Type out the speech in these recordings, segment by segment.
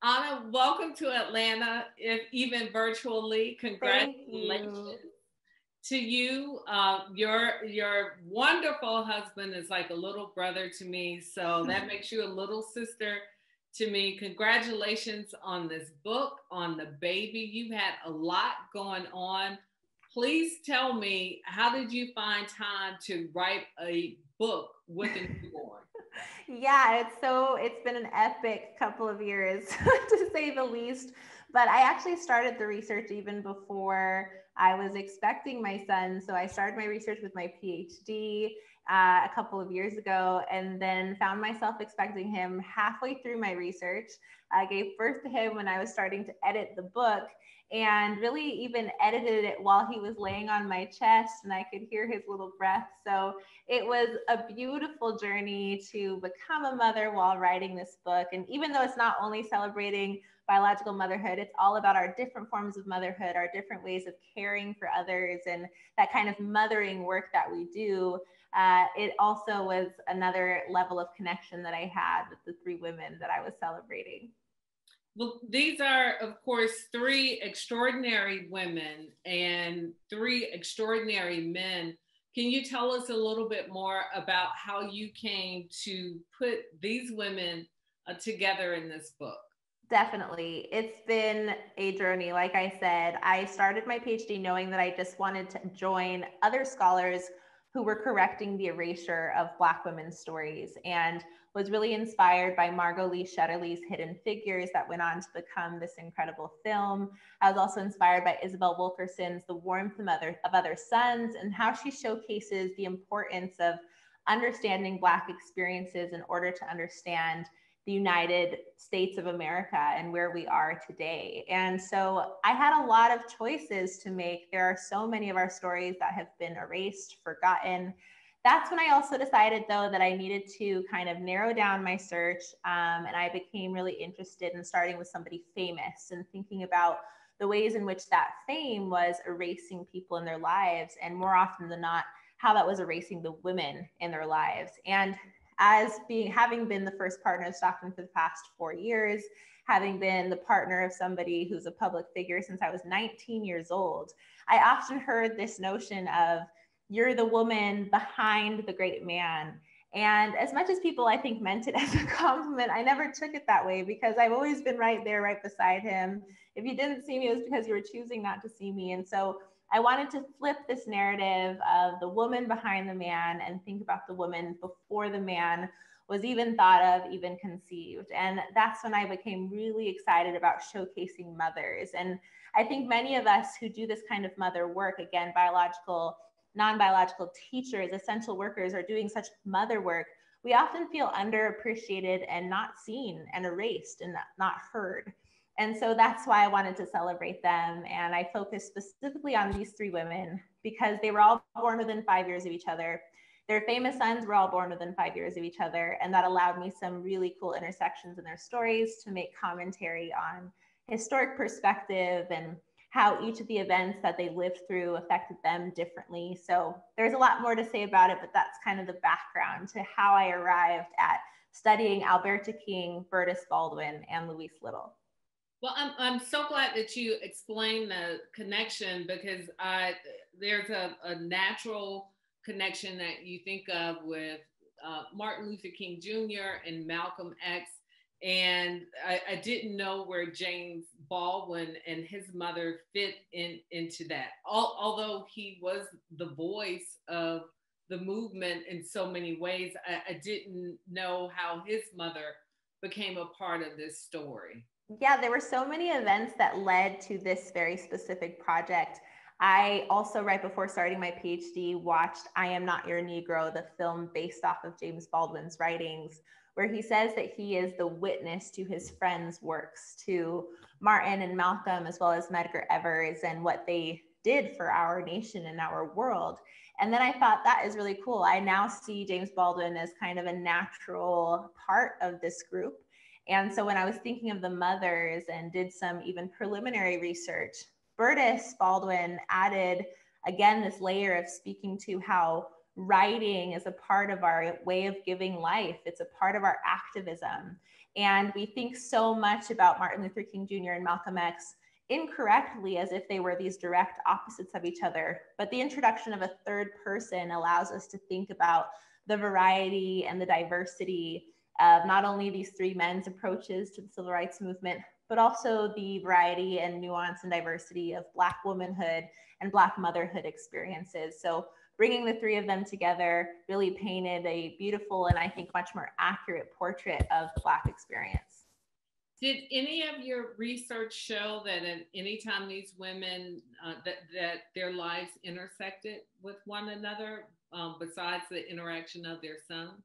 Anna, welcome to Atlanta, if even virtually. Thank Congratulations you. to you. Your wonderful husband is like a little brother to me, so that makes you a little sister to me. Congratulations on this book, on the baby. You've had a lot going on. Please tell me, how did you find time to write a book with a newborn? Yeah, it's been an epic couple of years to say the least. But I actually started the research even before I was expecting my son. So I started my research with my PhD a couple of years ago, and then found myself expecting him halfway through my research. I gave birth to him when I was starting to edit the book, and really even edited it while he was laying on my chest, and I could hear his little breath. So it was a beautiful journey to become a mother while writing this book. And even though it's not only celebrating biological motherhood, it's all about our different forms of motherhood, our different ways of caring for others, and that kind of mothering work that we do. It also was another level of connection that I had with the three women that I was celebrating. Well, these are, of course, three extraordinary women and three extraordinary men. Can you tell us a little bit more about how you came to put these women together in this book? Definitely. It's been a journey. Like I said, I started my PhD knowing that I just wanted to join other scholars who were correcting the erasure of Black women's stories, and was really inspired by Margot Lee Shetterly's Hidden Figures that went on to become this incredible film. I was also inspired by Isabel Wilkerson's The Warmth of Other Suns, and how she showcases the importance of understanding Black experiences in order to understand the United States of America and where we are today. And so I had a lot of choices to make. There are so many of our stories that have been erased, forgotten. That's when I also decided, though, that I needed to kind of narrow down my search. And I became really interested in starting with somebody famous and thinking about the ways in which that fame was erasing people in their lives, and more often than not, how that was erasing the women in their lives. And having been the first partner of Stockton for the past 4 years, having been the partner of somebody who's a public figure since I was 19 years old, I often heard this notion of, you're the woman behind the great man. And as much as people, I think, meant it as a compliment, I never took it that way, because I've always been right there, right beside him. If you didn't see me, it was because you were choosing not to see me. And so I wanted to flip this narrative of the woman behind the man and think about the woman before the man was even thought of, even conceived. And that's when I became really excited about showcasing mothers. And I think many of us who do this kind of mother work, again, biological, non-biological teachers, essential workers, are doing such mother work, we often feel underappreciated and not seen and erased and not heard. And so that's why I wanted to celebrate them. And I focused specifically on these three women because they were all born within 5 years of each other. Their famous sons were all born within 5 years of each other. And that allowed me some really cool intersections in their stories to make commentary on historic perspective and how each of the events that they lived through affected them differently. So there's a lot more to say about it, but that's kind of the background to how I arrived at studying Alberta King, Bertus Baldwin, and Louise Little. Well, I'm so glad that you explained the connection, because there's a natural connection that you think of with Martin Luther King Jr. and Malcolm X. And I didn't know where James Baldwin and his mother fit into that. Although he was the voice of the movement in so many ways, I didn't know how his mother became a part of this story. Yeah, there were so many events that led to this very specific project. I also, right before starting my PhD, watched I Am Not Your Negro, the film based off of James Baldwin's writings, where he says that he is the witness to his friends' works, to Martin and Malcolm, as well as Medgar Evers, and what they did for our nation and our world. And then I thought, that is really cool. I now see James Baldwin as kind of a natural part of this group. And so when I was thinking of the mothers and did some even preliminary research, Bertus Baldwin added, again, this layer of speaking to how writing is a part of our way of giving life. It's a part of our activism. And we think so much about Martin Luther King Jr. and Malcolm X incorrectly as if they were these direct opposites of each other. But the introduction of a third person allows us to think about the variety and the diversity of not only these three men's approaches to the civil rights movement, but also the variety and nuance and diversity of Black womanhood and Black motherhood experiences. So bringing the three of them together really painted a beautiful and I think much more accurate portrait of the Black experience. Did any of your research show that at any time these women, that their lives intersected with one another, besides the interaction of their sons?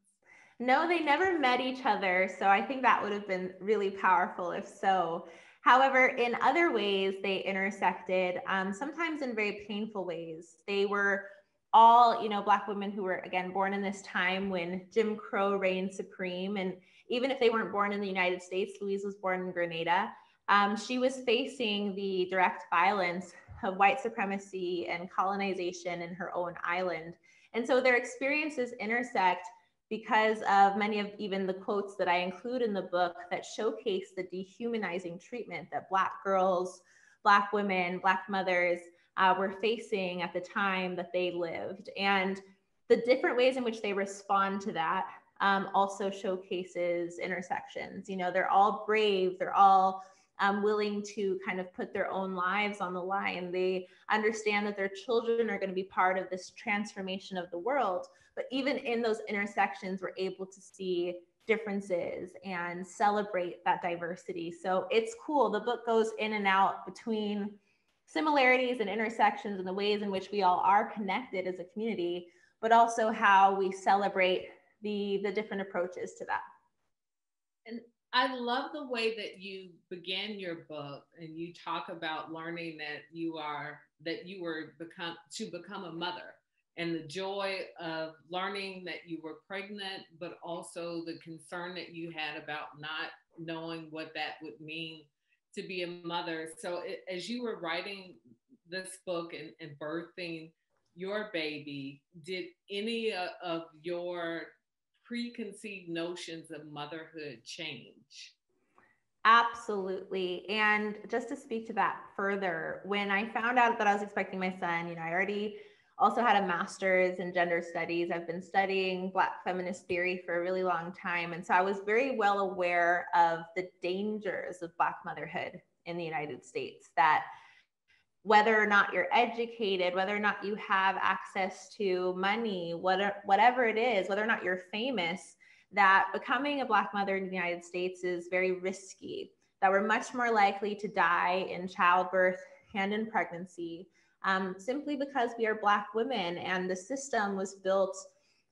No, they never met each other. So I think that would have been really powerful if so. However, in other ways, they intersected, sometimes in very painful ways. They were all, Black women who were, again, born in this time when Jim Crow reigned supreme. And even if they weren't born in the United States, Louise was born in Grenada. She was facing the direct violence of white supremacy and colonization in her own island. And so their experiences intersect because of many of even the quotes that I include in the book that showcase the dehumanizing treatment that Black girls, Black women, Black mothers were facing at the time that they lived. And the different ways in which they respond to that also showcases intersections. They're all brave, they're all willing to kind of put their own lives on the line. They understand that their children are going to be part of this transformation of the world. But even in those intersections, we're able to see differences and celebrate that diversity. So it's cool. The book goes in and out between similarities and intersections and the ways in which we all are connected as a community, but also how we celebrate the different approaches to that. And I love the way that you begin your book and you talk about learning that you were become a mother, and the joy of learning that you were pregnant, but also the concern that you had about not knowing what that would mean to be a mother. So as you were writing this book and birthing your baby, did any of your preconceived notions of motherhood change? Absolutely. And just to speak to that further, when I found out that I was expecting my son, I already also had a master's in gender studies. I've been studying Black feminist theory for a really long time. And so I was very well aware of the dangers of Black motherhood in the United States, that whether or not you're educated, whether or not you have access to money, whatever it is, whether or not you're famous, that becoming a Black mother in the United States is very risky, that we're much more likely to die in childbirth and in pregnancy, simply because we are Black women. And the system was built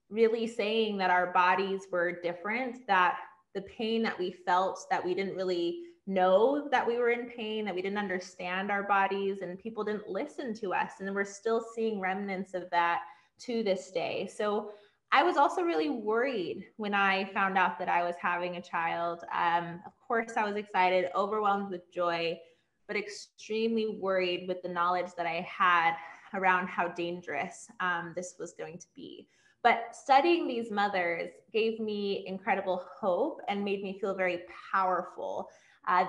really saying that our bodies were different, that the pain that we felt, that we didn't really know that we were in pain, that we didn't understand our bodies, and people didn't listen to us. And we're still seeing remnants of that to this day. So I was also really worried when I found out that I was having a child. Of course, I was excited, overwhelmed with joy, but extremely worried with the knowledge that I had around how dangerous this was going to be. But studying these mothers gave me incredible hope and made me feel very powerful.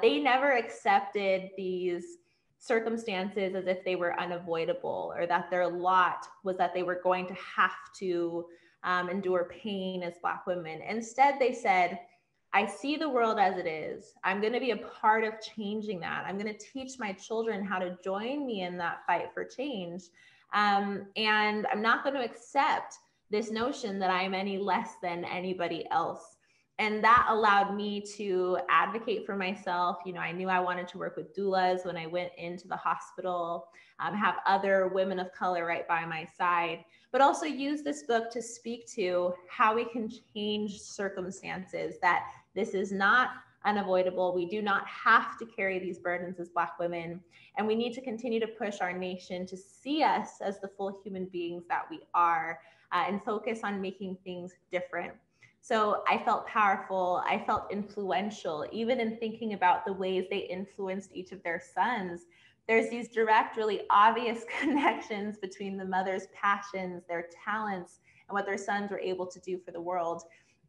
They never accepted these circumstances as if they were unavoidable, or that their lot was that they were going to have to endure pain as Black women. Instead, they said, I see the world as it is. I'm going to be a part of changing that. I'm going to teach my children how to join me in that fight for change. And I'm not going to accept this notion that I'm any less than anybody else. And that allowed me to advocate for myself. I knew I wanted to work with doulas when I went into the hospital, have other women of color right by my side, but also use this book to speak to how we can change circumstances, that this is not unavoidable. We do not have to carry these burdens as Black women. And we need to continue to push our nation to see us as the full human beings that we are, and focus on making things different. So I felt powerful. I felt influential, even in thinking about the ways they influenced each of their sons. There's these direct, really obvious connections between the mother's passions, their talents, and what their sons were able to do for the world.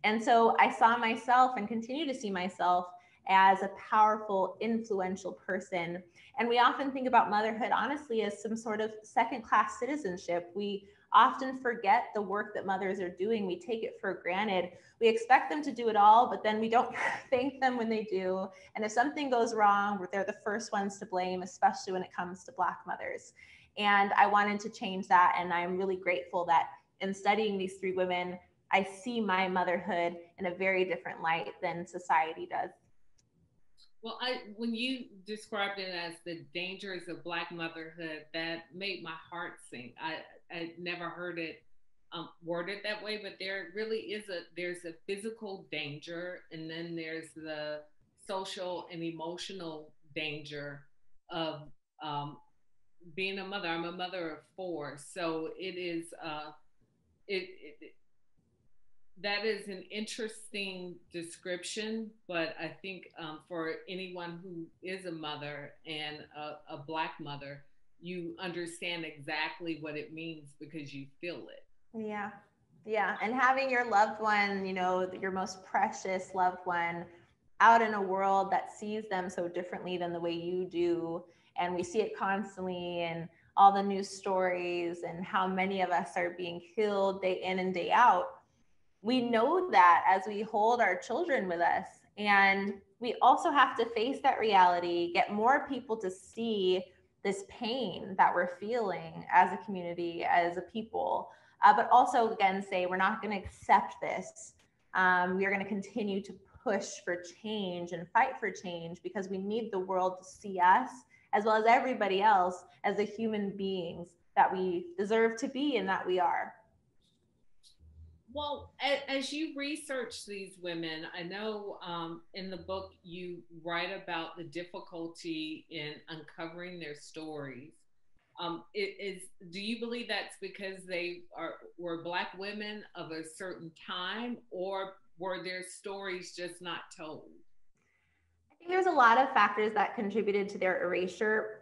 And so I saw myself and continue to see myself as a powerful, influential person. And we often think about motherhood, honestly, as some sort of second-class citizenship. We often forget the work that mothers are doing. We take it for granted. We expect them to do it all, but then we don't thank them when they do. And if something goes wrong, they're the first ones to blame, especially when it comes to Black mothers. And I wanted to change that. And I'm really grateful that in studying these three women, I see my motherhood in a very different light than society does. Well, when you described it as the dangers of Black motherhood, that made my heart sink. I never heard it worded that way, but there really is there's a physical danger, and then there's the social and emotional danger of being a mother. I'm a mother of four, so it is it that is an interesting description, but I think for anyone who is a mother and a Black mother, you understand exactly what it means because you feel it. Yeah. Yeah. And having your loved one, your most precious loved one out in a world that sees them so differently than the way you do. And we see it constantly in all the news stories and how many of us are being killed day in and day out. We know that as we hold our children with us. And we also have to face that reality, get more people to see this pain that we're feeling as a community, as a people, but also, again, say we're not going to accept this. We are going to continue to push for change and fight for change because we need the world to see us, as well as everybody else, as the human beings that we deserve to be and that we are. Well, as you research these women, I know in the book you write about the difficulty in uncovering their stories. Do you believe that's because were Black women of a certain time, or were their stories just not told? I think there's a lot of factors that contributed to their erasure.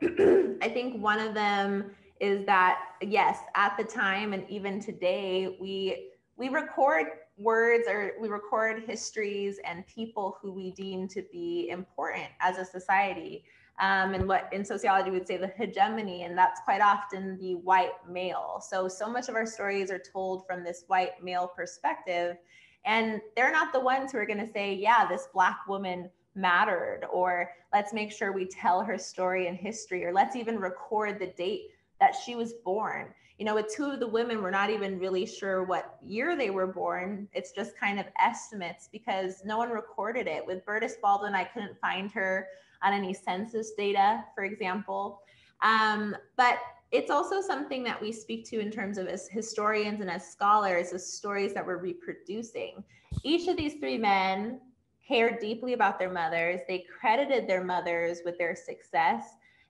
I think one of them is that, yes, at the time and even today, we record words, or we record histories and people who we deem to be important as a society. And what in sociology we would say the hegemony, and that's quite often the white male. So much of our stories are told from this white male perspective, and they're not the ones who are going to say, yeah, this Black woman mattered, or let's make sure we tell her story and history, or let's even record the date that she was born. With two of the women, we're not even really sure what year they were born. It's just kind of estimates because no one recorded it. With Bertus Baldwin, I couldn't find her on any census data, for example. But it's also something that we speak to in terms of as historians and as scholars, the stories that we're reproducing. Each of these three men cared deeply about their mothers. They credited their mothers with their success.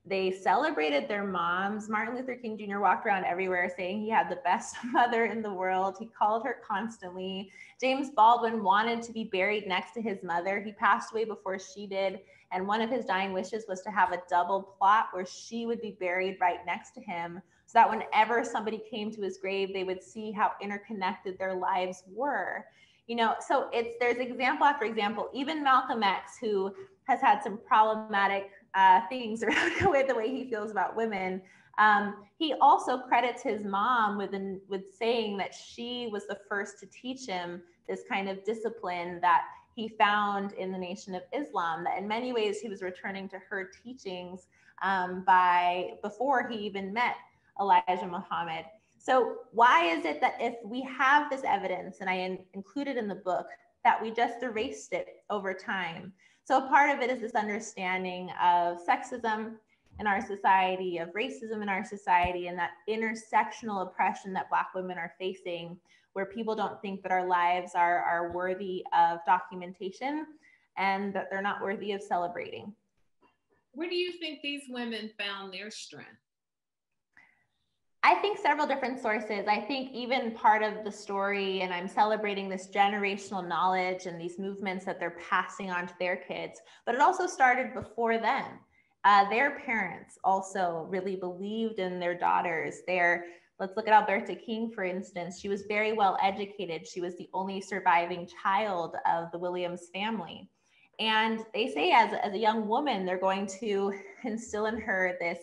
They celebrated their moms. Martin Luther King Jr. walked around everywhere saying he had the best mother in the world. He called her constantly. James Baldwin wanted to be buried next to his mother. He passed away before she did. And one of his dying wishes was to have a double plot where she would be buried right next to him, so that whenever somebody came to his grave, they would see how interconnected their lives were. So there's example after example. Even Malcolm X, who has had some problematic things around the way he feels about women, he also credits his mom with saying that she was the first to teach him this kind of discipline that he found in the Nation of Islam, that in many ways he was returning to her teachings before he even met Elijah Muhammad. So why is it that if we have this evidence, and I included in the book, that we just erased it over time? So part of it is this understanding of sexism in our society, of racism in our society, and that intersectional oppression that Black women are facing, where people don't think that our lives are worthy of documentation and that they're not worthy of celebrating. Where do you think these women found their strength? I think several different sources. I think even part of the story, and I'm celebrating this generational knowledge and these movements that they're passing on to their kids, but it also started before then. Their parents also really believed in their daughters. Their Let's look at Alberta King, for instance. She was very well educated. She was the only surviving child of the Williams family. And they say as a young woman, they're going to instill in her this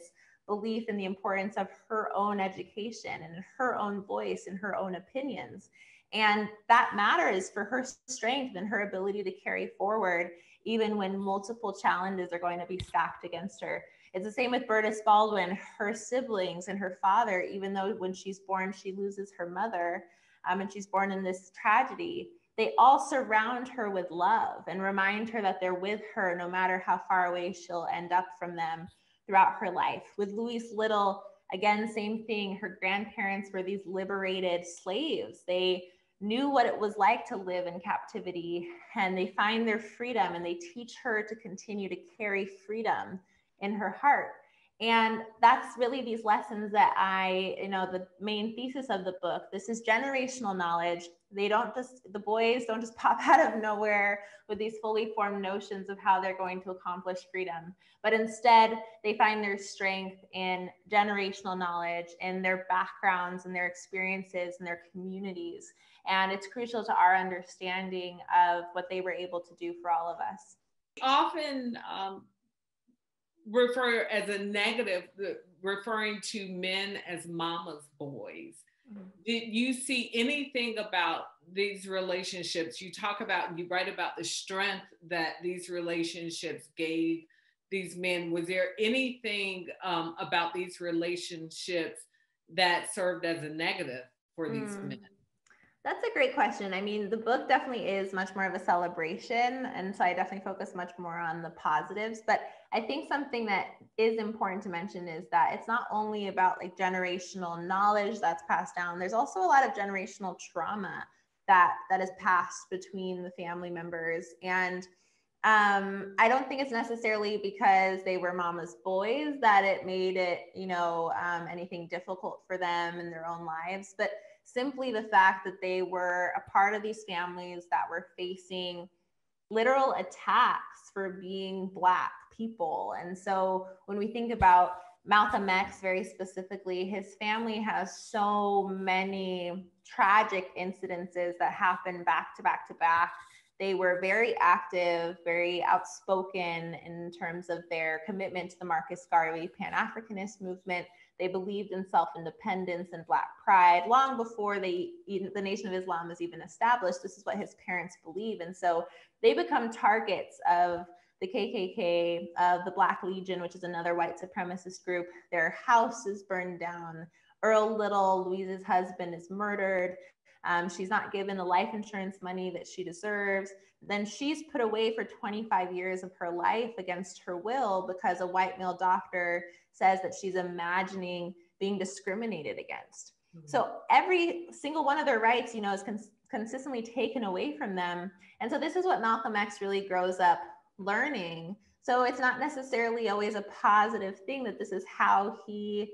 belief in the importance of her own education and her own voice and her own opinions. And that matters for her strength and her ability to carry forward, even when multiple challenges are going to be stacked against her. It's the same with Berta Baldwin, her siblings and her father, even though when she's born, she loses her mother, and she's born in this tragedy. They all surround her with love and remind her that they're with her no matter how far away she'll end up from them throughout her life. With Louise Little, again, same thing. Her grandparents were these liberated slaves. They knew what it was like to live in captivity, and they find their freedom, and they teach her to continue to carry freedom in her heart. And that's really these lessons that the main thesis of the book. This is generational knowledge. The boys don't just pop out of nowhere with these fully formed notions of how they're going to accomplish freedom, but instead they find their strength in generational knowledge, in their backgrounds and their experiences and their communities. And it's crucial to our understanding of what they were able to do for all of us. Often refer as a negative, referring to men as mama's boys. Mm-hmm. Did you see anything about these relationships? You write about the strength that these relationships gave these men. Was there anything about these relationships that served as a negative for these men? That's a great question. I mean, the book definitely is much more of a celebration. And so I definitely focus much more on the positives. But I think something that is important to mention is that it's not only about like generational knowledge that's passed down. There's also a lot of generational trauma that is passed between the family members. And I don't think it's necessarily because they were mama's boys that it made it, anything difficult for them in their own lives, but simply the fact that they were a part of these families that were facing literal attacks for being Black people. And so when we think about Malcolm X very specifically, his family has so many tragic incidences that happened back to back to back. They were very active, very outspoken in terms of their commitment to the Marcus Garvey Pan-Africanist movement. They believed in self-independence and Black pride long before the Nation of Islam was even established. This is what his parents believe. And so they become targets of the KKK, of the Black Legion, which is another white supremacist group. Their house is burned down. Earl Little, Louise's husband, is murdered. She's not given the life insurance money that she deserves. Then she's put away for 25 years of her life against her will because a white male doctor says that she's imagining being discriminated against. Mm-hmm. So every single one of their rights, is consistently taken away from them. And so this is what Malcolm X really grows up learning. So it's not necessarily always a positive thing that this is how he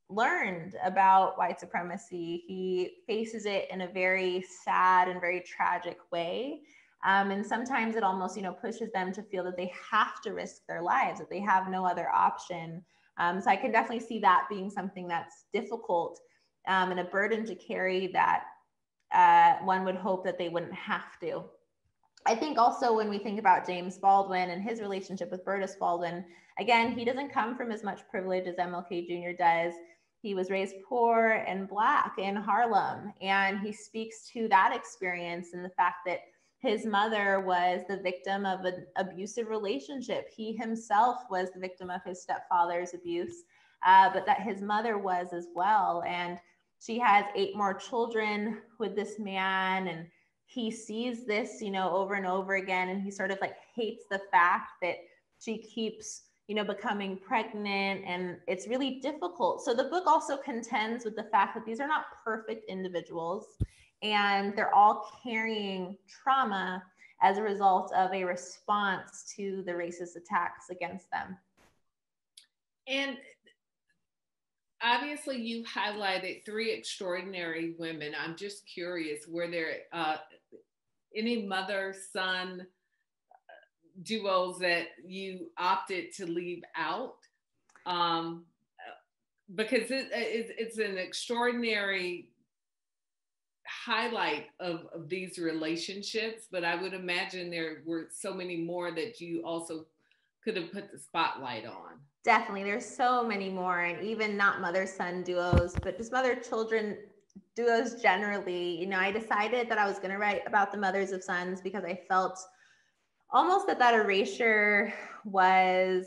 learned about white supremacy. He faces it in a very sad and very tragic way. And sometimes it almost, pushes them to feel that they have to risk their lives, that they have no other option. So I can definitely see that being something that's difficult and a burden to carry that one would hope that they wouldn't have to. I think also when we think about James Baldwin and his relationship with Berta Baldwin, again, he doesn't come from as much privilege as MLK Jr. does. He was raised poor and Black in Harlem, and he speaks to that experience and the fact that his mother was the victim of an abusive relationship. He himself was the victim of his stepfather's abuse, but that his mother was as well. And she has 8 more children with this man, and he sees this, over and over again, and he sort of like hates the fact that she keeps becoming pregnant, and it's really difficult. So the book also contends with the fact that these are not perfect individuals, and they're all carrying trauma as a result of a response to the racist attacks against them. And obviously you highlighted 3 extraordinary women. I'm just curious, were there any mother-son duos that you opted to leave out? because it's an extraordinary highlight of these relationships, but I would imagine there were so many more that you also could have put the spotlight on. Definitely. There's so many more, and even not mother-son duos, but just mother-children duos generally. You know, I decided that I was going to write about the mothers of sons because I felt almost that erasure was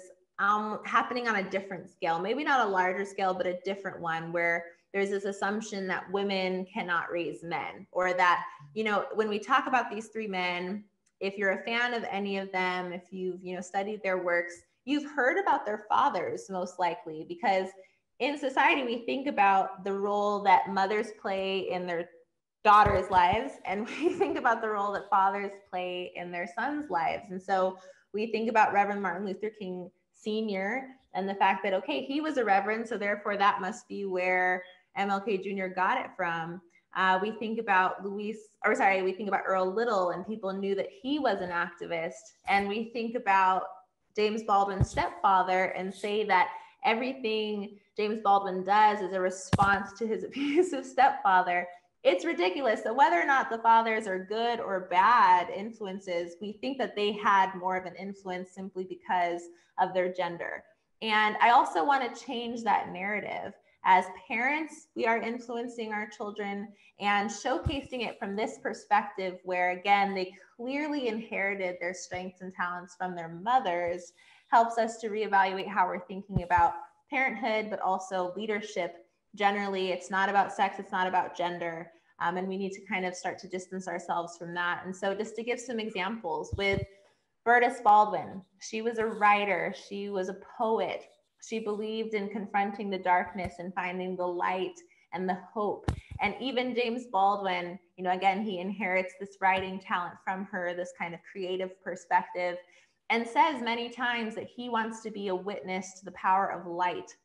happening on a different scale, maybe not a larger scale, but a different one, where there's this assumption that women cannot raise men, or that, you know, when we talk about these three men, if you're a fan of any of them, if you've, you know, studied their works, you've heard about their fathers most likely, because in society, we think about the role that mothers play in their daughters' lives, and we think about the role that fathers play in their sons' lives. And so we think about Reverend Martin Luther King Sr. and the fact that, okay, he was a reverend, so therefore that must be where MLK Jr. got it from. We think about we think about Earl Little, and people knew that he was an activist. And we think about James Baldwin's stepfather and say that everything James Baldwin does is a response to his abusive stepfather. It's ridiculous. So whether or not the fathers are good or bad influences, we think that they had more of an influence simply because of their gender. And I also want to change that narrative. As parents, we are influencing our children and showcasing it from this perspective where, again, they clearly inherited their strengths and talents from their mothers, helps us to reevaluate how we're thinking about parenthood, but also leadership. Generally, it's not about sex, it's not about gender. And we need to kind of start to distance ourselves from that. And so just to give some examples, with Bertus Baldwin, she was a writer, she was a poet, she believed in confronting the darkness and finding the light and the hope. And even James Baldwin, you know, again, he inherits this writing talent from her, this kind of creative perspective, and says many times that he wants to be a witness to the power of light,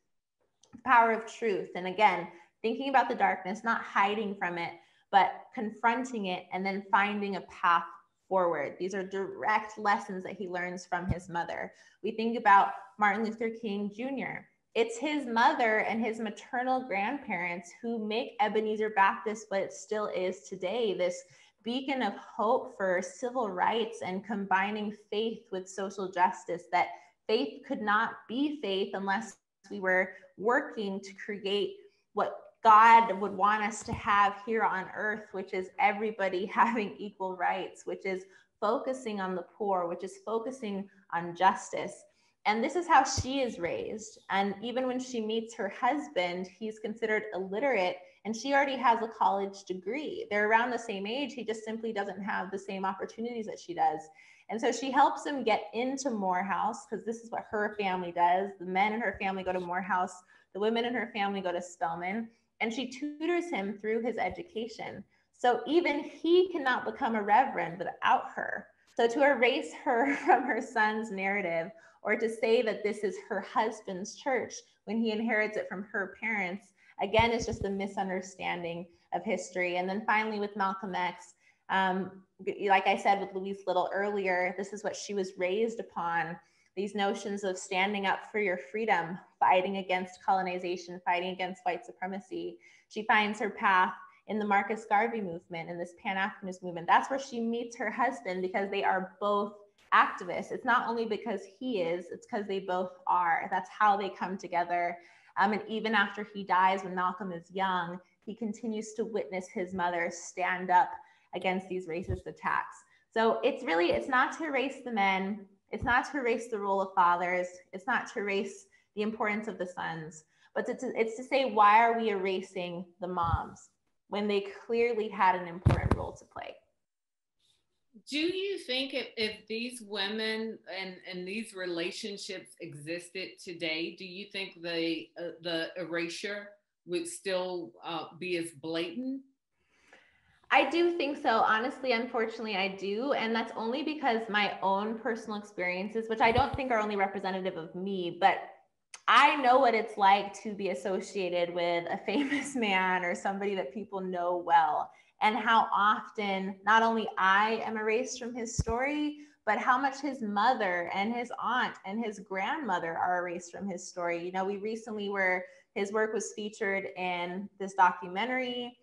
the power of truth. And again, thinking about the darkness, not hiding from it, but confronting it and then finding a path forward. These are direct lessons that he learns from his mother. We think about Martin Luther King Jr. It's his mother and his maternal grandparents who make Ebenezer Baptist what it still is today, this beacon of hope for civil rights and combining faith with social justice, that faith could not be faith unless we were working to create what God would want us to have here on earth, which is everybody having equal rights, which is focusing on the poor, which is focusing on justice. And this is how she is raised. And even when she meets her husband, he's considered illiterate and she already has a college degree. They're around the same age. He just simply doesn't have the same opportunities that she does. And so she helps him get into Morehouse, because this is what her family does. The men in her family go to Morehouse. The women in her family go to Spelman. And she tutors him through his education. So even he cannot become a reverend without her. So to erase her from her son's narrative, or to say that this is her husband's church when he inherits it from her parents, again, is just a misunderstanding of history. And then finally with Malcolm X, like I said with Louise Little earlier, this is what she was raised upon. These notions of standing up for your freedom, fighting against colonization, fighting against white supremacy. She finds her path in the Marcus Garvey movement and this Pan-Africanist movement. That's where she meets her husband, because they are both activists. It's not only because he is, it's because they both are. That's how they come together. And even after he dies, when Malcolm is young, he continues to witness his mother stand up against these racist attacks. So it's not to erase the men. It's not to erase the role of fathers. It's not to erase the importance of the sons, but it's to say, why are we erasing the moms when they clearly had an important role to play? Do you think if these women and these relationships existed today, do you think the erasure would still be as blatant? I do think so. Honestly, unfortunately, I do. And that's only because my own personal experiences, which I don't think are only representative of me, but I know what it's like to be associated with a famous man or somebody that people know well, and how often not only I am erased from his story, but how much his mother and his aunt and his grandmother are erased from his story. You know, we recently were His work was featured in this documentary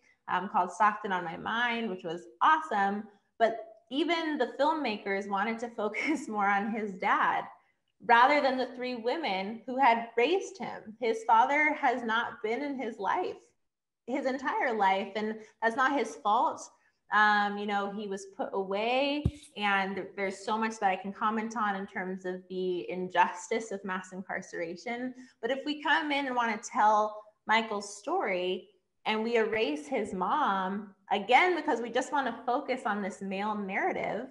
called Stockton on My Mind, which was awesome. But even the filmmakers wanted to focus more on his dad rather than the three women who had raised him. His father has not been in his life his entire life, and that's not his fault. He was put away, and there's so much that I can comment on in terms of the injustice of mass incarceration. But if we come in and want to tell Michael's story and we erase his mom, again, because we just want to focus on this male narrative,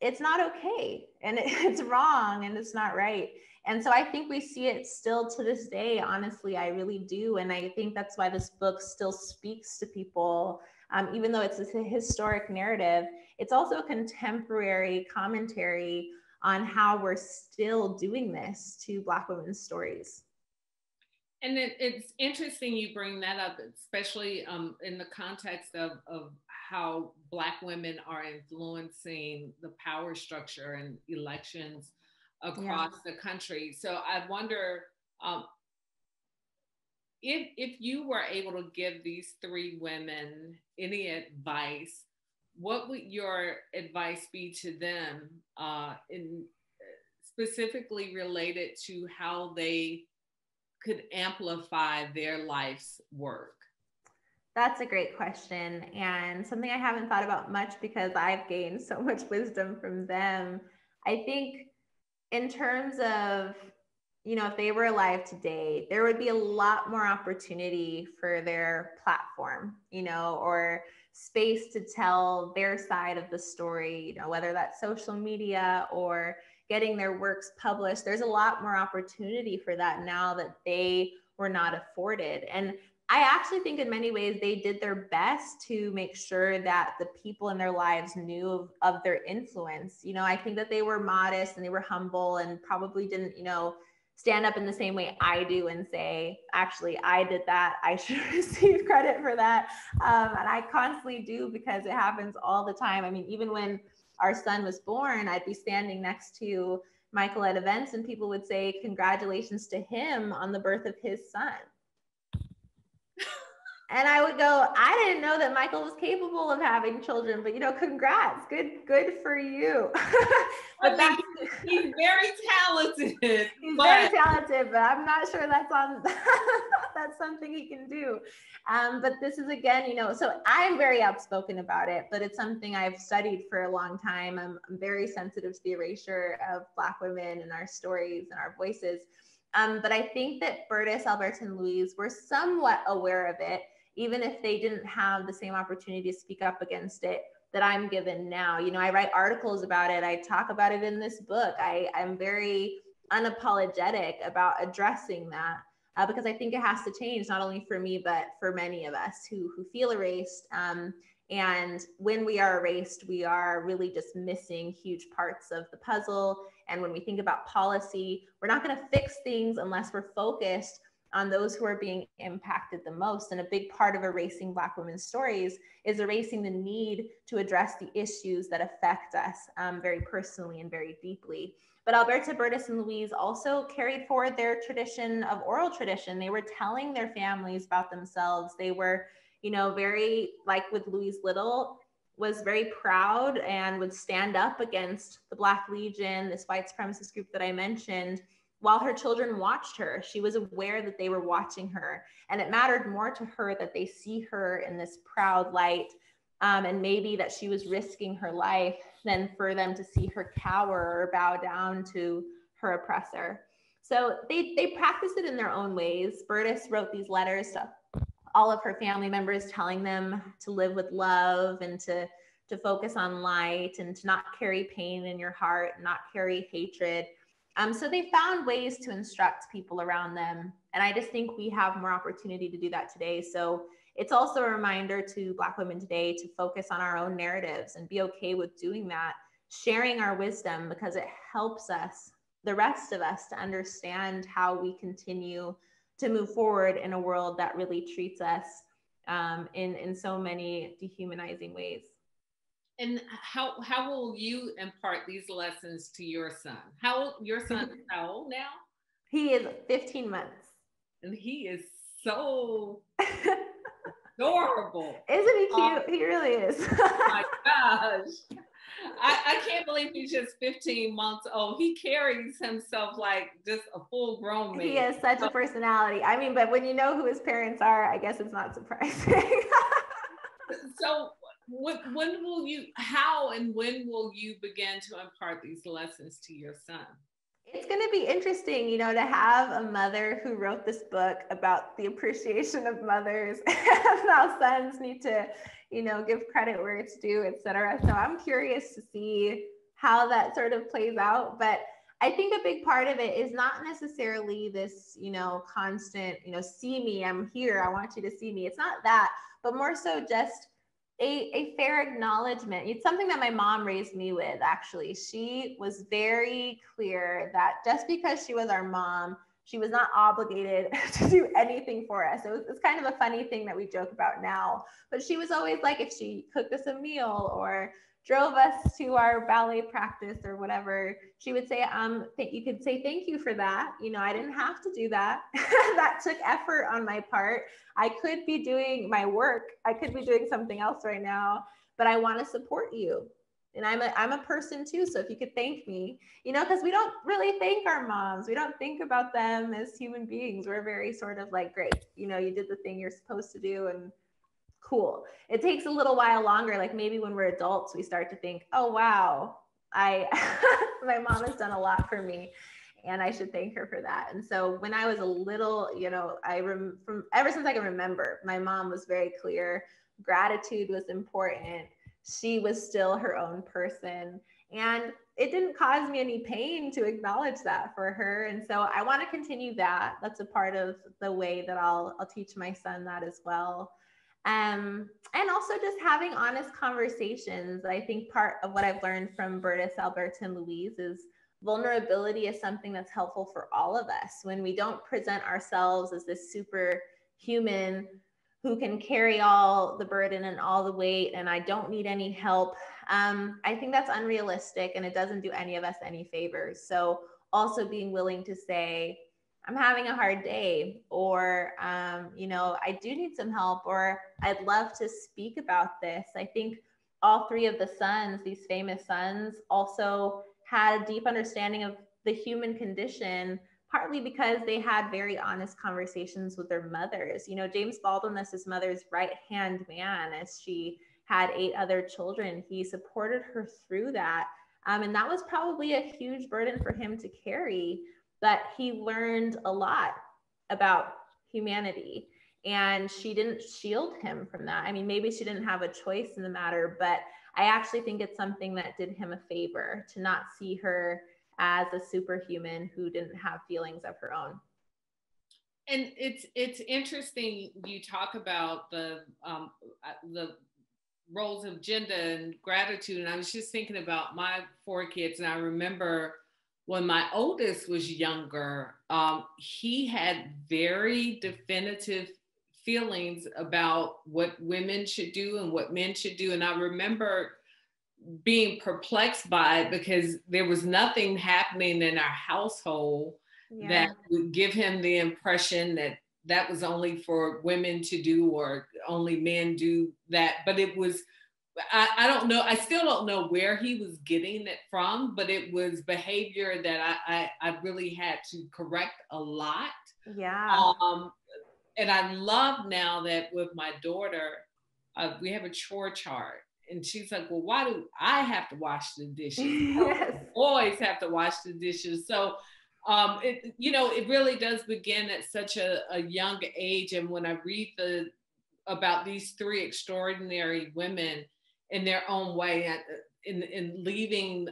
it's not okay, and it's wrong, and it's not right. And so I think we see it still to this day. Honestly, I really do. And I think that's why this book still speaks to people. Even though it's a historic narrative, it's also a contemporary commentary on how we're still doing this to Black women's stories. And it's interesting you bring that up, especially in the context of how Black women are influencing the power structure and elections across the country. So I wonder if you were able to give these three women any advice, what would your advice be to them, specifically related to how they could amplify their life's work? That's a great question, and something I haven't thought about much because I've gained so much wisdom from them. I think in terms of, if they were alive today, there would be a lot more opportunity for their platform, or space to tell their side of the story, whether that's social media or getting their works published. There's a lot more opportunity for that now that they were not afforded. And I actually think in many ways they did their best to make sure that the people in their lives knew of their influence. I think that they were modest and they were humble and probably didn't, stand up in the same way I do and say, actually, I did that. I should receive credit for that. And I constantly do, because it happens all the time. I mean, even when our son was born, I'd be standing next to Michael at events and people would say, congratulations to him on the birth of his son. And I would go, I didn't know that Michael was capable of having children, but congrats, good for you. But he's very talented. He's very talented, but I'm not sure that's that's something he can do. But this is again, so I'm very outspoken about it, but it's something I've studied for a long time. I'm very sensitive to the erasure of Black women and our stories and our voices. But I think that Bertus, Alberta, and Louise were somewhat aware of it, even if they didn't have the same opportunity to speak up against it that I'm given now. I write articles about it. I talk about it in this book. I'm very unapologetic about addressing that because I think it has to change, not only for me, but for many of us who feel erased. And when we are erased, we are really just missing huge parts of the puzzle. And when we think about policy, we're not going to fix things unless we're focused on those who are being impacted the most. And a big part of erasing Black women's stories is erasing the need to address the issues that affect us very personally and very deeply. But Alberta, Bertus, and Louise also carried forward their tradition of oral tradition. They were telling their families about themselves. They were, very, like with Louise Little, was very proud and would stand up against the Black Legion, this white supremacist group that I mentioned, while her children watched her. She was aware that they were watching her, and it mattered more to her that they see her in this proud light, and maybe that she was risking her life than for them to see her cower or bow down to her oppressor. So they practiced it in their own ways. Bertus wrote these letters to all of her family members, telling them to live with love and to focus on light and to not carry pain in your heart, not carry hatred. So they found ways to instruct people around them. And I just think we have more opportunity to do that today. So it's also a reminder to Black women today to focus on our own narratives and be okay with doing that, sharing our wisdom, because it helps us, the rest of us, to understand how we continue to move forward in a world that really treats us in so many dehumanizing ways. And how will you impart these lessons to your son? Your son is how old now? He is 15 months. And he is so adorable. Isn't he cute? He really is. My gosh. I can't believe he's just 15 months old. He carries himself like just a full grown man. He has such a personality. I mean, but when you know who his parents are, I guess it's not surprising. So when will you, how and when will you begin to impart these lessons to your son? It's going to be interesting, you know, to have a mother who wrote this book about the appreciation of mothers and how sons need to, you know, give credit where it's due, et cetera. So I'm curious to see how that sort of plays out. But I think a big part of it is not necessarily this, you know, constant, you know, see me, I'm here, I want you to see me. It's not that, but more so just a fair acknowledgement. It's something that my mom raised me with, actually. She was very clear that just because she was our mom, she was not obligated to do anything for us. It's kind of a funny thing that we joke about now, but she was always like, if she cooked us a meal or drove us to our ballet practice or whatever, she would say, you could say thank you for that. You know, I didn't have to do that. That took effort on my part. I could be doing my work. I could be doing something else right now, but I want to support you. And I'm a person too. So if you could thank me, you know, because we don't really thank our moms. We don't think about them as human beings. We're very sort of like, great, you know, you did the thing you're supposed to do and cool. It takes a little while longer. Like maybe when we're adults, we start to think, oh, wow, my mom has done a lot for me and I should thank her for that. And so when I was a little, you know, from ever since I can remember, my mom was very clear. Gratitude was important. She was still her own person. And it didn't cause me any pain to acknowledge that for her. And so I want to continue that. That's a part of the way that I'll teach my son that as well. And also just having honest conversations. I think part of what I've learned from Bertus, Alberta, and Louise is vulnerability is something that's helpful for all of us. When we don't present ourselves as this superhuman who can carry all the burden and all the weight, and I don't need any help, I think that's unrealistic and it doesn't do any of us any favors. So also being willing to say, I'm having a hard day, or, you know, I do need some help, or I'd love to speak about this. I think all three of the sons, these famous sons, also had a deep understanding of the human condition, partly because they had very honest conversations with their mothers. You know, James Baldwin was his mother's right-hand man as she had 8 other children. He supported her through that. And that was probably a huge burden for him to carry. But he learned a lot about humanity and she didn't shield him from that. I mean, maybe she didn't have a choice in the matter, but I actually think it's something that did him a favor to not see her as a superhuman who didn't have feelings of her own. And it's interesting you talk about the roles of gender and gratitude. And I was just thinking about my 4 kids, and I remember when my oldest was younger, he had very definitive feelings about what women should do and what men should do. And I remember being perplexed by it because there was nothing happening in our household that would give him the impression that that was only for women to do or only men do that. But it was, I don't know. I still don't know where he was getting it from, but it was behavior that I really had to correct a lot. Yeah. And I love now that with my daughter, we have a chore chart. And she's like, well, why do I have to wash the dishes? Yes. Boys have to wash the dishes. So, it really does begin at such a young age. And when I read about these 3 extraordinary women, in their own way, in leaving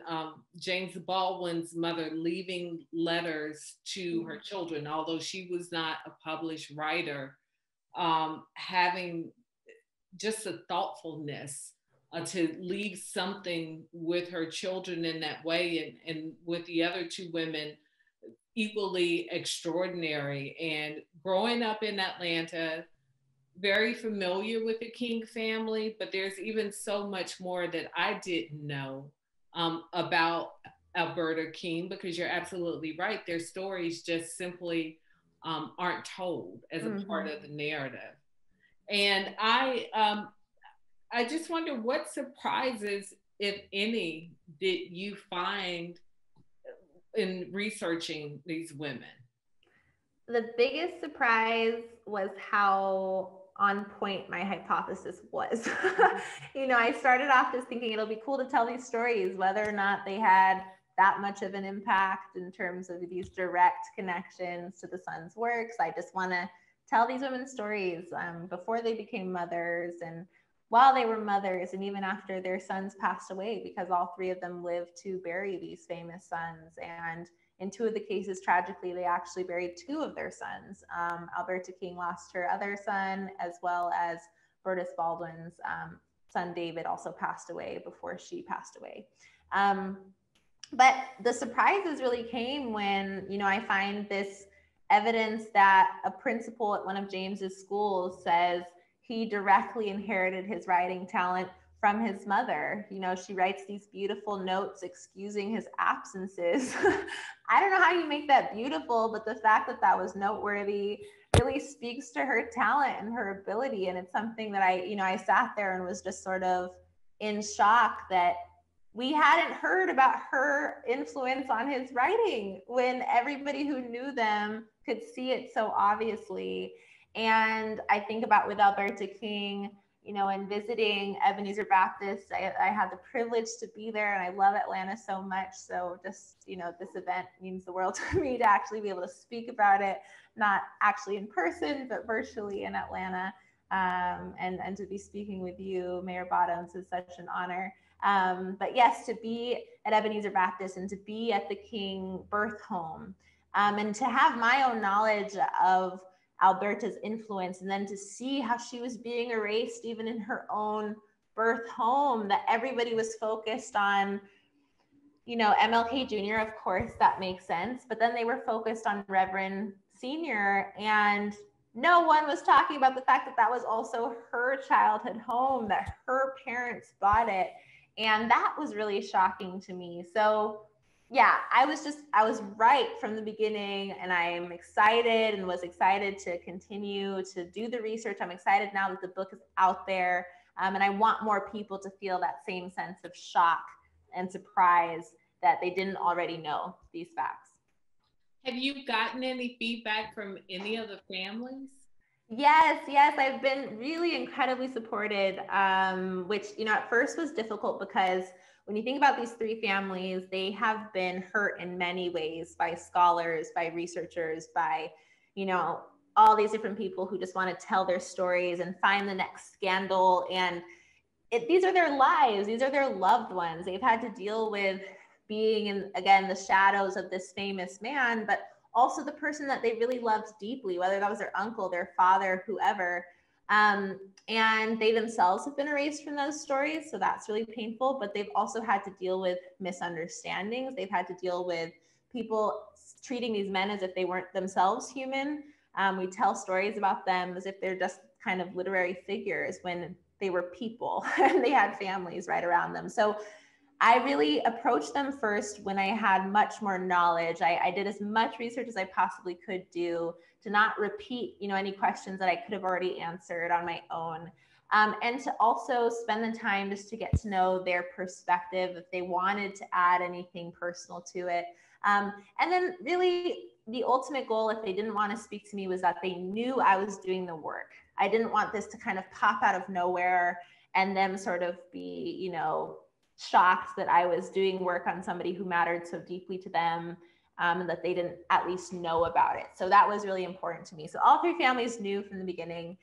James Baldwin's mother, leaving letters to her children, although she was not a published writer, having just a thoughtfulness to leave something with her children in that way, and with the other 2 women, equally extraordinary. And growing up in Atlanta, very familiar with the King family, but there's even so much more that I didn't know about Alberta King, because you're absolutely right. Their stories just simply aren't told as a Mm-hmm. part of the narrative. And I just wonder what surprises, if any, did you find in researching these women? The biggest surprise was how on point my hypothesis was. I started off just thinking it'll be cool to tell these stories, whether or not they had that much of an impact in terms of these direct connections to the son's works. I just want to tell these women's stories before they became mothers and while they were mothers, and even after their sons passed away, because all three of them lived to bury these famous sons. And in two of the cases, tragically, they actually buried two of their sons. Alberta King lost her other son, as well as Bertus Baldwin's son David also passed away before she passed away. But the surprises really came when, I find this evidence that a principal at one of James's schools says he directly inherited his writing talent from his mother. She writes these beautiful notes excusing his absences. I don't know how you make that beautiful, but the fact that that was noteworthy really speaks to her talent and her ability. And it's something that I sat there and was just sort of in shock that we hadn't heard about her influence on his writing when everybody who knew them could see it so obviously. And I think about with Alberta King, and visiting Ebenezer Baptist, I had the privilege to be there, and I love Atlanta so much. So just, this event means the world to me to actually be able to speak about it, not actually in person, but virtually in Atlanta. And to be speaking with you, Mayor Bottoms, is such an honor. But yes, to be at Ebenezer Baptist and to be at the King birth home, and to have my own knowledge of Alberta's influence, and then to see how she was being erased even in her own birth home, that everybody was focused on, MLK Jr., of course, that makes sense, but then they were focused on Reverend Sr., and no one was talking about the fact that that was also her childhood home, that her parents bought it. And that was really shocking to me. So yeah, I was right from the beginning, and I'm excited and was excited to continue to do the research. I'm excited now that the book is out there. And I want more people to feel that same sense of shock and surprise that they didn't already know these facts. Have you gotten any feedback from any of the families? Yes, I've been really incredibly supported, which, at first was difficult because when you think about these three families, they have been hurt in many ways by scholars, by researchers, by, all these different people who just want to tell their stories and find the next scandal. And these are their lives. These are their loved ones. They've had to deal with being in, again, the shadows of this famous man, but also the person that they really loved deeply, whether that was their uncle, their father, whoever. And they themselves have been erased from those stories. So that's really painful, but they've also had to deal with misunderstandings. They've had to deal with people treating these men as if they weren't themselves human. We tell stories about them as if they're just kind of literary figures when they were people and they had families right around them. So I really approached them first when I had much more knowledge. I did as much research as I possibly could do to not repeat, any questions that I could have already answered on my own. And to also spend the time just to get to know their perspective, if they wanted to add anything personal to it. And then really the ultimate goal, if they didn't want to speak to me, was that they knew I was doing the work. I didn't want this to kind of pop out of nowhere and them sort of be, shocked that I was doing work on somebody who mattered so deeply to them, and that they didn't at least know about it. So that was really important to me. So all three families knew from the beginning.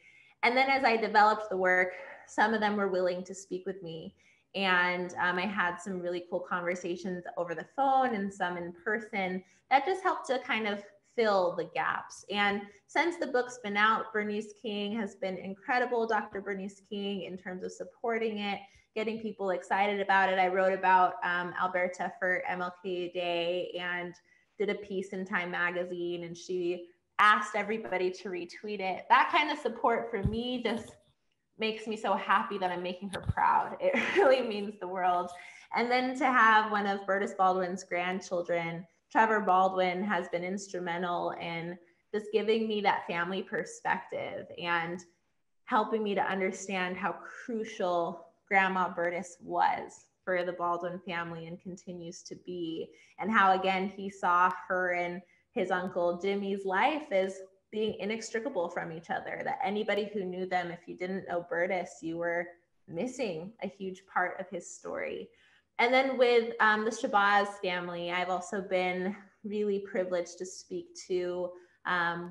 And then as I developed the work, some of them were willing to speak with me. And I had some really cool conversations over the phone and some in person that just helped to kind of fill the gaps. And since the book's been out, Bernice King has been incredible, Dr. Bernice King, in terms of supporting it, getting people excited about it. I wrote about Alberta for MLK Day and did a piece in Time Magazine, and she asked everybody to retweet it. That kind of support for me just makes me so happy that I'm making her proud. It really means the world. And then to have one of Bertus Baldwin's grandchildren, Trevor Baldwin, has been instrumental in just giving me that family perspective and helping me to understand how crucial Grandma Burtis was for the Baldwin family and continues to be, and how, again, he saw her and his uncle Jimmy's life as being inextricable from each other, that anybody who knew them, if you didn't know Burtis, you were missing a huge part of his story. And then with the Shabazz family, I've also been really privileged to speak to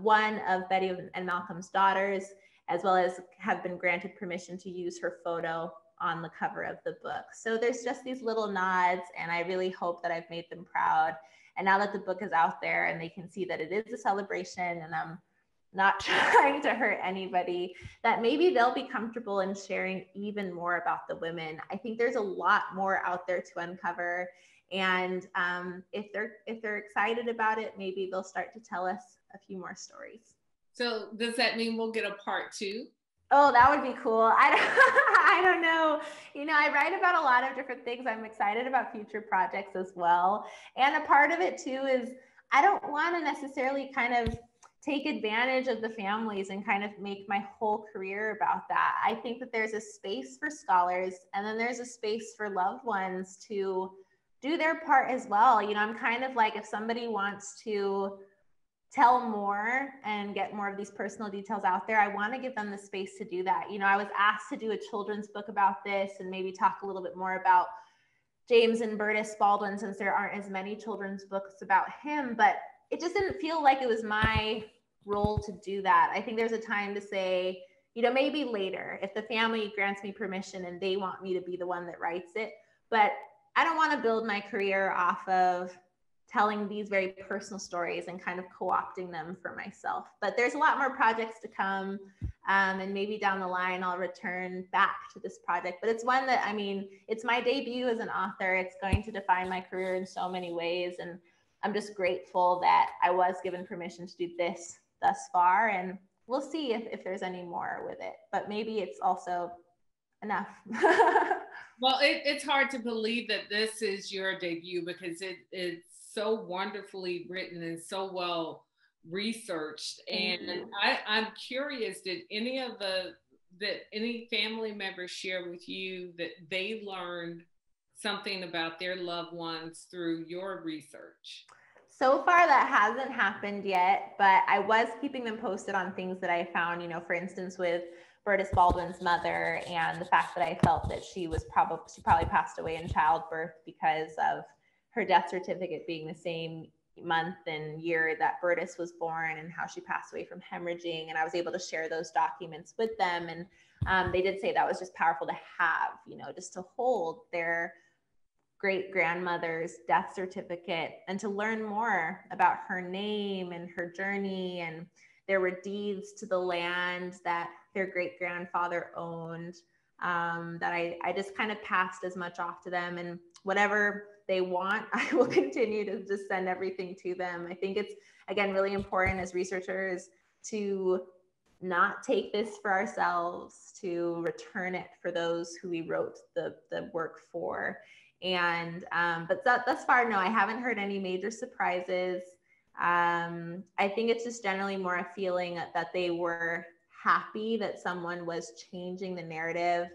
one of Betty and Malcolm's daughters, as well as have been granted permission to use her photo on the cover of the book. So there's just these little nods, and I really hope that I've made them proud. And now that the book is out there and they can see that it is a celebration and I'm not trying to hurt anybody, that maybe they'll be comfortable in sharing even more about the women. I think there's a lot more out there to uncover. And if they're excited about it, maybe they'll start to tell us a few more stories. So does that mean we'll get a part 2? Oh, that would be cool. I don't know. You know, I write about a lot of different things. I'm excited about future projects as well. And a part of it too is I don't want to necessarily kind of take advantage of the families and kind of make my whole career about that. I think that there's a space for scholars, and then there's a space for loved ones to do their part as well. You know, I'm kind of like, if somebody wants to tell more and get more of these personal details out there, I want to give them the space to do that. You know, I was asked to do a children's book about this and maybe talk a little bit more about James and Burtis Baldwin, since there aren't as many children's books about him, but it just didn't feel like it was my role to do that. I think there's a time to say, you know, maybe later, if the family grants me permission and they want me to be the one that writes it, but I don't want to build my career off of telling these very personal stories and kind of co-opting them for myself. But there's a lot more projects to come. And maybe down the line, I'll return back to this project. But it's one that, I mean, it's my debut as an author. It's going to define my career in so many ways. And I'm just grateful that I was given permission to do this thus far. And we'll see if there's any more with it. But maybe it's also enough. Well, it's hard to believe that this is your debut, because it's so wonderfully written and so well researched. And I'm curious, did any family members share with you that they learned something about their loved ones through your research? So far, that hasn't happened yet, but I was keeping them posted on things that I found, you know, for instance, with Burtis Baldwin's mother, and the fact that I felt that she probably passed away in childbirth because of her death certificate being the same month and year that Burtis was born, and how she passed away from hemorrhaging. And I was able to share those documents with them. And they did say that was just powerful to have, you know, just to hold their great grandmother's death certificate and to learn more about her name and her journey. And there were deeds to the land that their great grandfather owned, that I just kind of passed as much off to them. And whatever they want, I will continue to just send everything to them. I think it's, again, really important as researchers to not take this for ourselves, to return it for those who we wrote the work for. And but thus far, no, I haven't heard any major surprises. I think it's just generally more a feeling that they were happy that someone was changing the narrative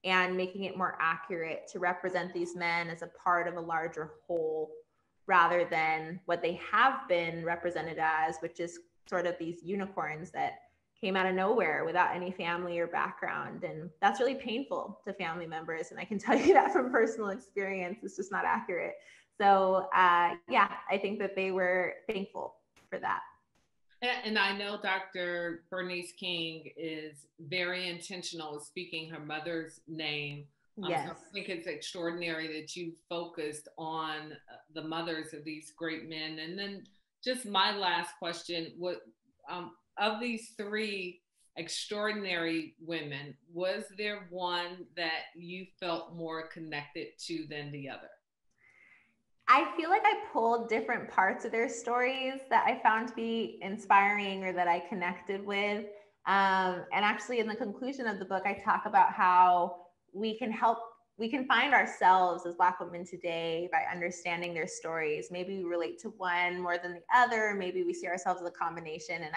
and making it more accurate to represent these men as a part of a larger whole, rather than what they have been represented as, which is sort of these unicorns that came out of nowhere without any family or background. And that's really painful to family members. And I can tell you that from personal experience, it's just not accurate. So yeah, I think that they were thankful for that. And I know Dr. Bernice King is very intentional with speaking her mother's name. Yes. So I think it's extraordinary that you focused on the mothers of these great men. And then just my last question, what of these three extraordinary women, was there one that you felt more connected to than the other? I feel like I pulled different parts of their stories that I found to be inspiring or that I connected with. And actually in the conclusion of the book, I talk about how we can we can find ourselves as Black women today by understanding their stories. Maybe we relate to one more than the other. Maybe we see ourselves as a combination. And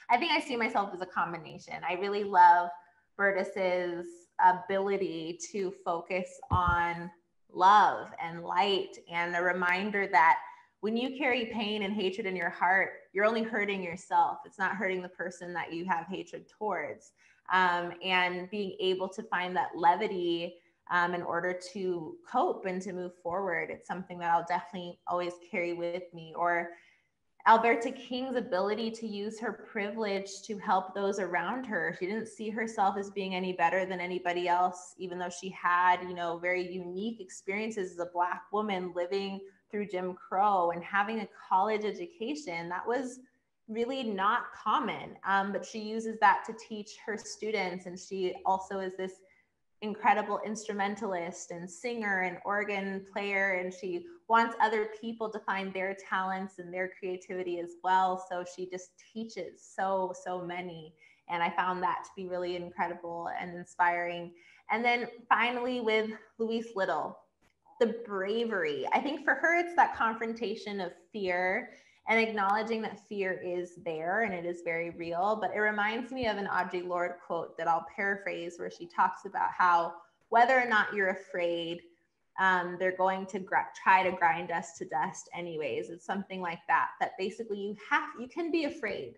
I think I see myself as a combination. I really love Bertus's ability to focus on love and light, and a reminder that when you carry pain and hatred in your heart, you're only hurting yourself. It's not hurting the person that you have hatred towards. And being able to find that levity in order to cope and to move forward, it's something that I'll definitely always carry with me. Or Alberta King's ability to use her privilege to help those around her. She didn't see herself as being any better than anybody else, even though she had, very unique experiences as a Black woman living through Jim Crow and having a college education. That was really not common, but she uses that to teach her students. And she also is this incredible instrumentalist and singer and organ player, and she wants other people to find their talents and their creativity as well. So she just teaches so many, and I found that to be really incredible and inspiring. And then finally with Louise Little, the bravery. I think for her it's that confrontation of fear and acknowledging that fear is there and it is very real. But it reminds me of an Audre Lorde quote that I'll paraphrase, where she talks about how whether or not you're afraid, they're going to try to grind us to dust anyways. It's something like that, that basically you can be afraid,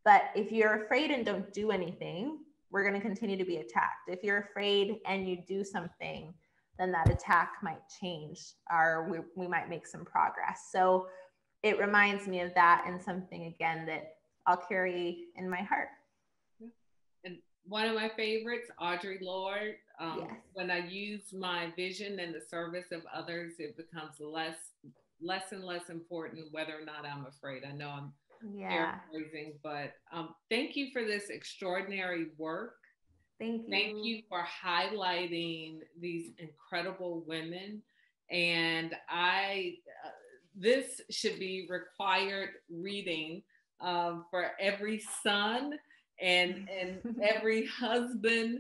but if you're afraid and don't do anything, we're going to continue to be attacked. If you're afraid and you do something, then that attack might change, or we might make some progress. So it reminds me of that, and something again that I'll carry in my heart. And one of my favorites, Audre Lorde. Yes. When I use my vision in the service of others, it becomes less and less important whether or not I'm afraid. I know I'm paraphrasing, but thank you for this extraordinary work. Thank you. Thank you for highlighting these incredible women. And this should be required reading for every son and every husband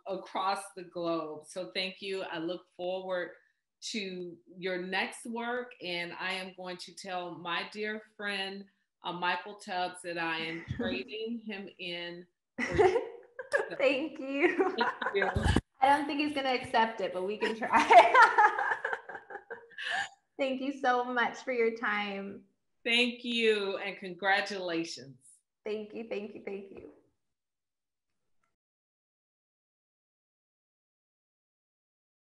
across the globe. So thank you. I look forward to your next work, and I am going to tell my dear friend Michael Tubbs that I am trading him in. Thank you. Thank you. I don't think he's going to accept it, but we can try. Thank you so much for your time. Thank you, and congratulations. Thank you.